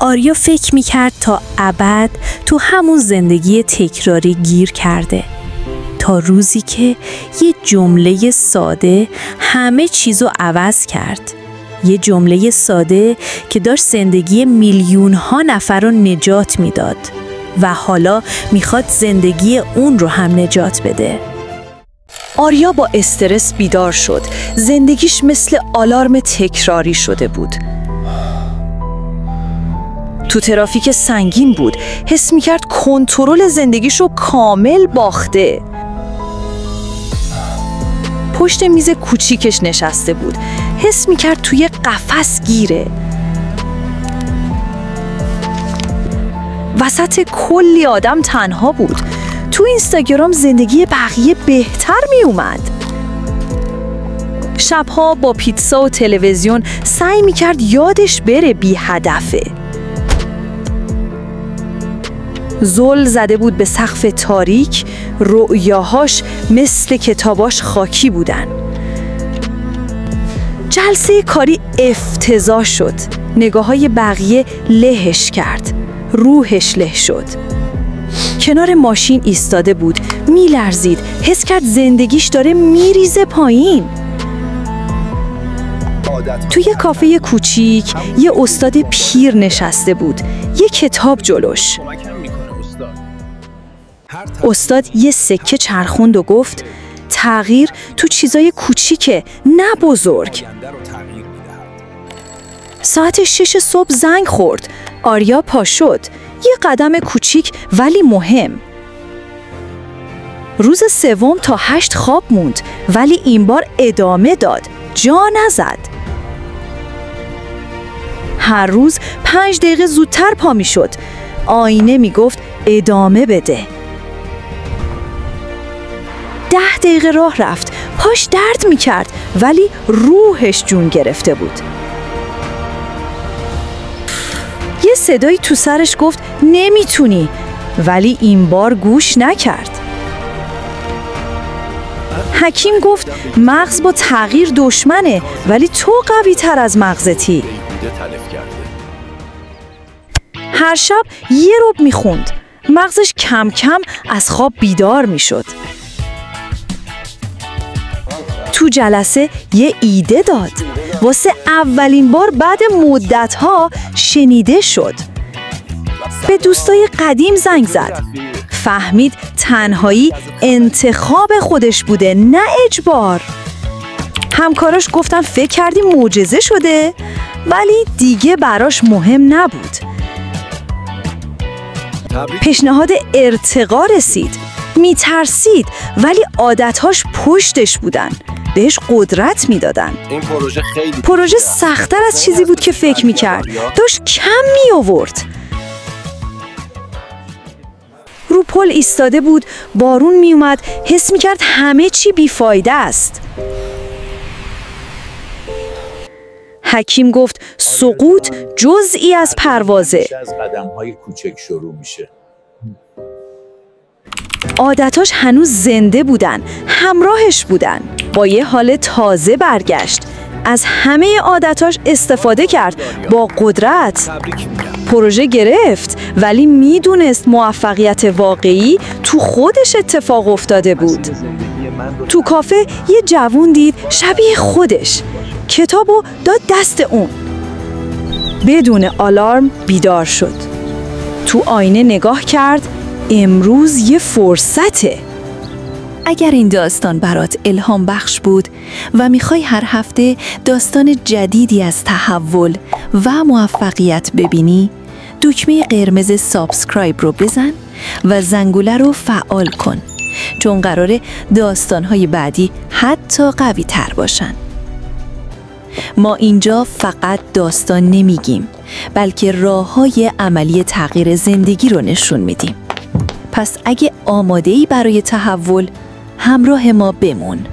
آریا فکر میکرد تا ابد تو همون زندگی تکراری گیر کرده، تا روزی که یه جمله ساده همه چیزو عوض کرد. یه جمله ساده که داشت زندگی میلیون ها نفر رو نجات میداد و حالا میخواد زندگی اون رو هم نجات بده. آریا با استرس بیدار شد. زندگیش مثل آلارم تکراری شده بود. تو ترافیک سنگین بود. حس میکرد کنترل زندگیشو کامل باخته. پشت میز کوچیکش نشسته بود. حس میکرد توی قفس گیره. وسط کلی آدم تنها بود. تو اینستاگرام زندگی بقیه بهتر میومد. شبها با پیتزا و تلویزیون سعی میکرد یادش بره بی هدفه. زل زده بود به سقف تاریک. رؤیاهاش مثل کتاباش خاکی بودن. جلسه کاری افتضاح شد. نگاه‌های بقیه لهش کرد. روحش له شد. کنار ماشین ایستاده بود. میلرزید. حس کرد زندگیش داره میریزه پایین. توی کافه کوچیک یه استاد پیر نشسته بود. یه کتاب جلوش. استاد یه سکه چرخوند و گفت تغییر تو چیزای کوچیکه، نه بزرگ. ساعت 6 صبح زنگ خورد. آریا پا شد. یه قدم کوچیک ولی مهم. روز سوم تا 8 خواب موند ولی این بار ادامه داد. جا نزد. هر روز 5 دقیقه زودتر پا می شد. آینه می گفت ادامه بده. 10 دقیقه راه رفت. پاش درد می کرد ولی روحش جون گرفته بود. یه صدایی تو سرش گفت نمیتونی، ولی این بار گوش نکرد. حکیم گفت مغز با تغییر دشمنه، ولی تو قوی تر از مغزتی. هر شب یه ربع میخوند. مغزش کم کم از خواب بیدار میشد. تو جلسه یه ایده داد. واسه اولین بار بعد مدت‌ها شنیده شد. به دوستای قدیم زنگ زد. فهمید تنهایی انتخاب خودش بوده، نه اجبار. همکاراش گفتن فکر کردی معجزه شده، ولی دیگه براش مهم نبود. پیشنهاد ارتقا رسید. میترسید ولی عادتهاش پشتش بودن. بهش قدرت میدادن. این پروژه سخت‌تر از چیزی بود که فکر میکرد. داشت کم میآورد. رو پل ایستاده بود. بارون میومد. حس میکرد همه چی بیفایده است. حکیم گفت سقوط جزئی از پروازه. از قدم‌های کوچک شروع میشه. عادتاش هنوز زنده بودن. همراهش بودن. با یه حال تازه برگشت. از همه عادتاش استفاده کرد. با قدرت. پروژه گرفت ولی میدونست موفقیت واقعی تو خودش اتفاق افتاده بود. تو کافه یه جوون دید شبیه خودش. کتابو داد دست اون. بدون آلارم بیدار شد. تو آینه نگاه کرد. امروز یه فرصته. اگر این داستان برات الهام بخش بود و میخوای هر هفته داستان جدیدی از تحول و موفقیت ببینی، دکمه قرمز سابسکرایب رو بزن و زنگوله رو فعال کن، چون قراره داستانهای بعدی حتی قوی تر باشن. ما اینجا فقط داستان نمیگیم، بلکه راه‌های عملی تغییر زندگی رو نشون میدیم. پس اگه آماده‌ای برای تحول، همراه ما بمون.